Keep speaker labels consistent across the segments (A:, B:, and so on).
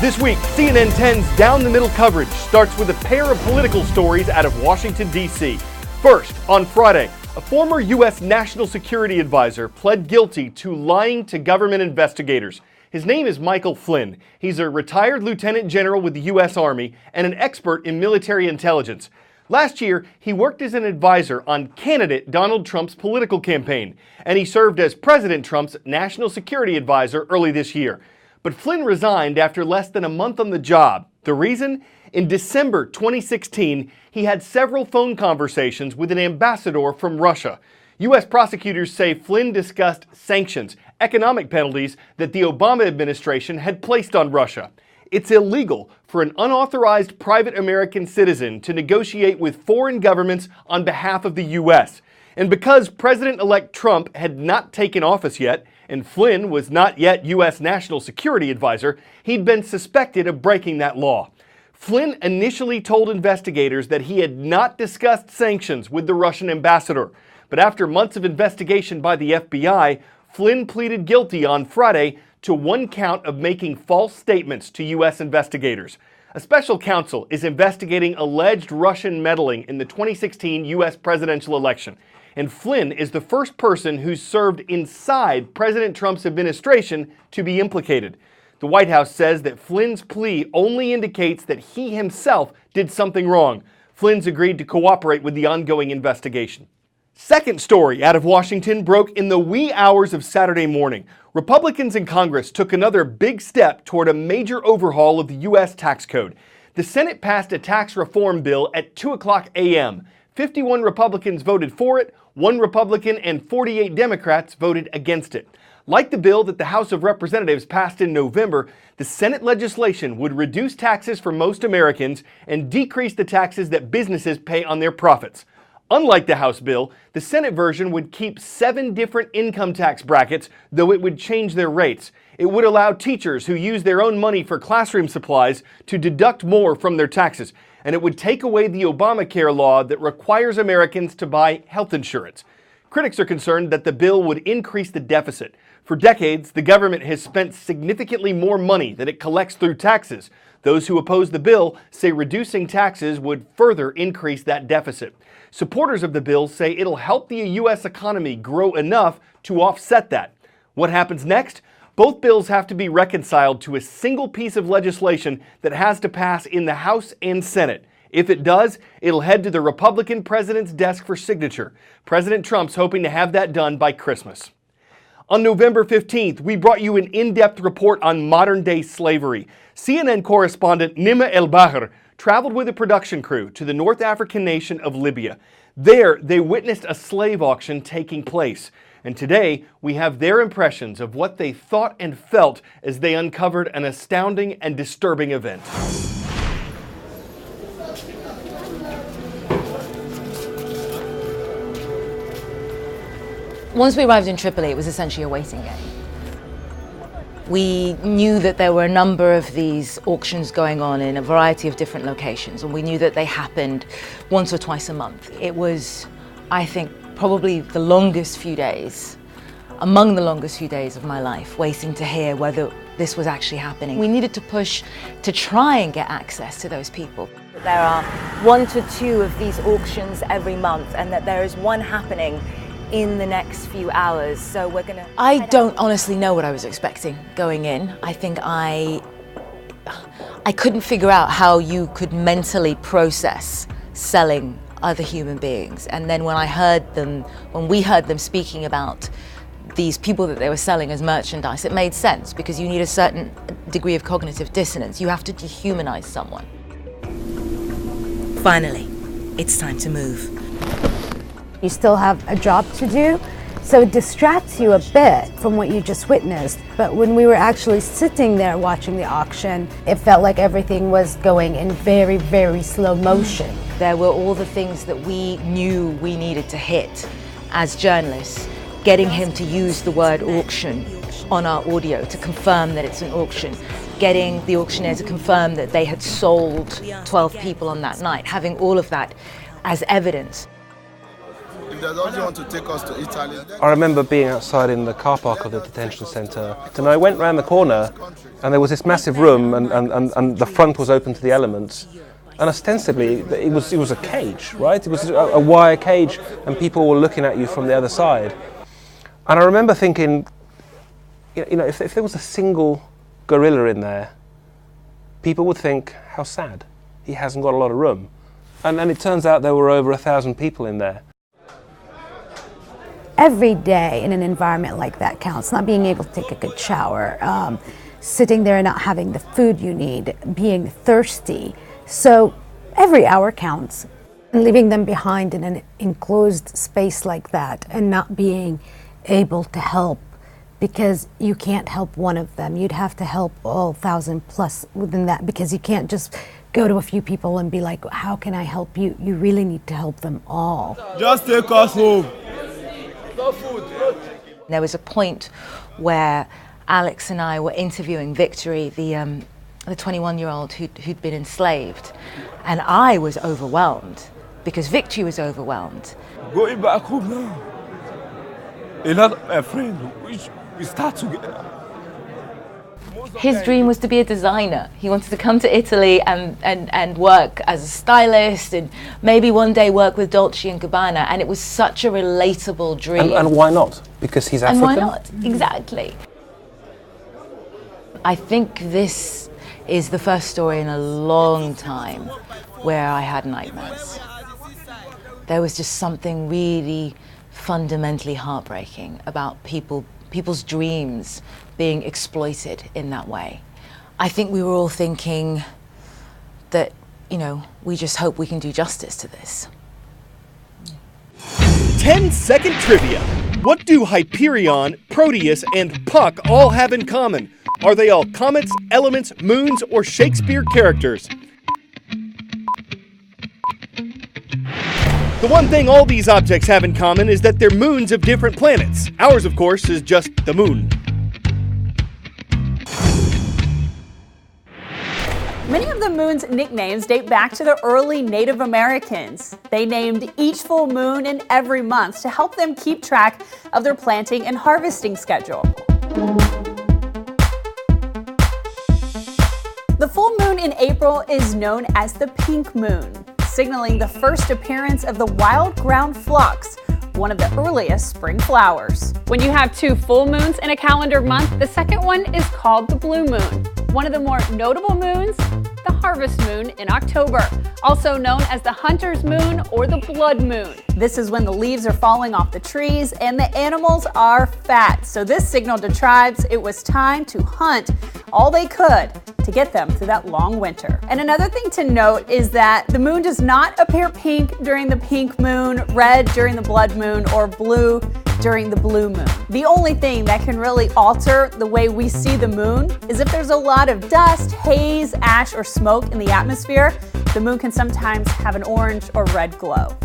A: This week, CNN 10's Down the Middle coverage starts with a pair of political stories out of Washington, D.C. First, on Friday, a former U.S. National Security Advisor pled guilty to lying to government investigators. His name is Michael Flynn. He's a retired lieutenant general with the U.S. Army and an expert in military intelligence. Last year, he worked as an advisor on candidate Donald Trump's political campaign, and he served as President Trump's National Security Advisor early this year. But Flynn resigned after less than a month on the job. The reason? In December 2016, he had several phone conversations with an ambassador from Russia. U.S. prosecutors say Flynn discussed sanctions, economic penalties that the Obama administration had placed on Russia. It's illegal for an unauthorized private American citizen to negotiate with foreign governments on behalf of the U.S. And because President-elect Trump had not taken office yet, and Flynn was not yet U.S. National Security Advisor, he'd been suspected of breaking that law. Flynn initially told investigators that he had not discussed sanctions with the Russian ambassador. But after months of investigation by the FBI, Flynn pleaded guilty on Friday to one count of making false statements to U.S. investigators. A special counsel is investigating alleged Russian meddling in the 2016 U.S. presidential election. And Flynn is the first person who's served inside President Trump's administration to be implicated. The White House says that Flynn's plea only indicates that he himself did something wrong. Flynn's agreed to cooperate with the ongoing investigation. Second story out of Washington broke in the wee hours of Saturday morning. Republicans in Congress took another big step toward a major overhaul of the U.S. tax code. The Senate passed a tax reform bill at 2 o'clock a.m. 51 Republicans voted for it, 1 Republican and 48 Democrats voted against it. Like the bill that the House of Representatives passed in November, the Senate legislation would reduce taxes for most Americans and decrease the taxes that businesses pay on their profits. Unlike the House bill, the Senate version would keep 7 different income tax brackets, though it would change their rates. It would allow teachers who use their own money for classroom supplies to deduct more from their taxes, and it would take away the Obamacare law that requires Americans to buy health insurance. Critics are concerned that the bill would increase the deficit. For decades, the government has spent significantly more money than it collects through taxes. Those who oppose the bill say reducing taxes would further increase that deficit. Supporters of the bill say it'll help the U.S. economy grow enough to offset that. What happens next? Both bills have to be reconciled to a single piece of legislation that has to pass in the House and Senate. If it does, it'll head to the Republican president's desk for signature. President Trump's hoping to have that done by Christmas. On November 15th, we brought you an in-depth report on modern-day slavery. CNN correspondent Nima El-Bahr traveled with a production crew to the North African nation of Libya. There, they witnessed a slave auction taking place. And today, we have their impressions of what they thought and felt as they uncovered an astounding and disturbing event.
B: Once we arrived in Tripoli, it was essentially a waiting game. We knew that there were a number of these auctions going on in a variety of different locations, and we knew that they happened once or twice a month. It was, I think, probably the longest few days, among the longest few days of my life, waiting to hear whether this was actually happening. We needed to push to try and get access to those people.
C: There are 1 to 2 of these auctions every month, and that there is one happening in the next few hours, so we're gonna...
B: I don't honestly know what I was expecting going in. I think I couldn't figure out how you could mentally process selling other human beings. And then when we heard them speaking about these people that they were selling as merchandise, it made sense, because you need a certain degree of cognitive dissonance. You have to dehumanize someone. Finally, it's time to move.
D: You still have a job to do, so it distracts you a bit from what you just witnessed. But when we were actually sitting there watching the auction, it felt like everything was going in very, very slow motion.
B: There were all the things that we knew we needed to hit as journalists, getting him to use the word auction on our audio to confirm that it's an auction, getting the auctioneer to confirm that they had sold 12 people on that night, having all of that as evidence.
E: If they also want to take us to Italy.
F: I remember being outside in the car park of the detention centre, and I went round the corner and there was this massive room and the front was open to the elements. And ostensibly, it was a cage, right? It was a wire cage, and people were looking at you from the other side. And I remember thinking, you know, if there was a single gorilla in there, people would think, how sad. He hasn't got a lot of room. And it turns out there were over 1,000 people in there.
D: Every day in an environment like that counts. Not being able to take a good shower, sitting there and not having the food you need, being thirsty. So every hour counts. And leaving them behind in an enclosed space like that and not being able to help, because you can't help one of them. You'd have to help all 1,000 plus within that, because you can't just go to a few people and be like, how can I help you? You really need to help them all.
E: Just take us home.
B: There was a point where Alex and I were interviewing Victory, the 21-year-old who'd been enslaved, and I was overwhelmed because Victory was overwhelmed.
G: Going back home now, a lot of my friends, we start together.
B: His dream was to be a designer. He wanted to come to Italy and work as a stylist and maybe one day work with Dolce & Gabbana, and it was such a relatable dream.
F: And why not? Because he's African?
B: And why not? Exactly. I think this is the first story in a long time where I had nightmares. There was just something really fundamentally heartbreaking about people's dreams being exploited in that way. I think we were all thinking that, you know, we just hope we can do justice to this.
A: 10-second trivia. What do Hyperion, Proteus, and Puck all have in common? Are they all comets, elements, moons, or Shakespeare characters? The one thing all these objects have in common is that they're moons of different planets. Ours, of course, is just the moon.
H: Many of the moon's nicknames date back to the early Native Americans. They named each full moon in every month to help them keep track of their planting and harvesting schedule. The full moon in April is known as the pink moon, signaling the first appearance of the wild ground phlox, one of the earliest spring flowers. When you have two full moons in a calendar month, the second one is called the blue moon. One of the more notable moons, the harvest moon in October, also known as the hunter's moon or the blood moon. This is when the leaves are falling off the trees and the animals are fat. So this signaled to tribes it was time to hunt all they could to get them through that long winter. And another thing to note is that the moon does not appear pink during the pink moon, red during the blood moon, or blue during the blue moon. The only thing that can really alter the way we see the moon is if there's a lot of dust, haze, ash, or smoke in the atmosphere. The moon can sometimes have an orange or red glow.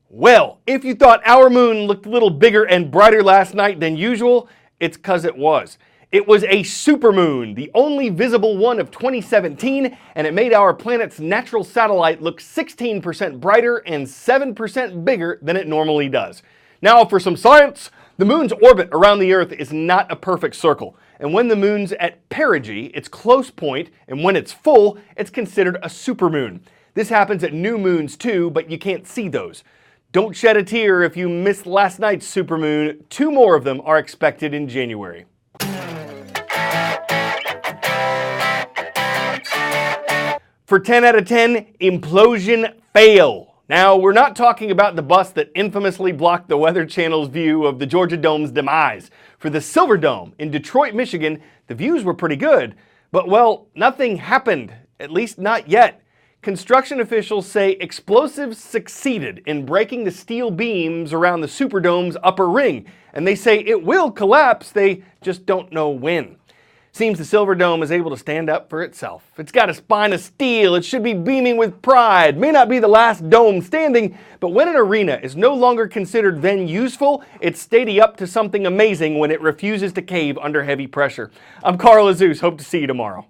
A: Well, if you thought our moon looked a little bigger and brighter last night than usual, it's 'cause it was. It was a supermoon, the only visible one of 2017, and it made our planet's natural satellite look 16% brighter and 7% bigger than it normally does. Now for some science. The moon's orbit around the Earth is not a perfect circle, and when the moon's at perigee, its close point, and when it's full, it's considered a supermoon. This happens at new moons too, but you can't see those. Don't shed a tear if you missed last night's supermoon. 2 more of them are expected in January. For 10 out of 10, implosion fail. Now, we're not talking about the bus that infamously blocked the Weather Channel's view of the Georgia Dome's demise. For the Silver Dome in Detroit, Michigan, the views were pretty good, but well, nothing happened, at least not yet. Construction officials say explosives succeeded in breaking the steel beams around the Superdome's upper ring, and they say it will collapse, they just don't know when. Seems the Silver Dome is able to stand up for itself. It's got a spine of steel, it should be beaming with pride. May not be the last dome standing, but when an arena is no longer considered then useful, it's steady up to something amazing when it refuses to cave under heavy pressure. I'm Carl Azuz, hope to see you tomorrow.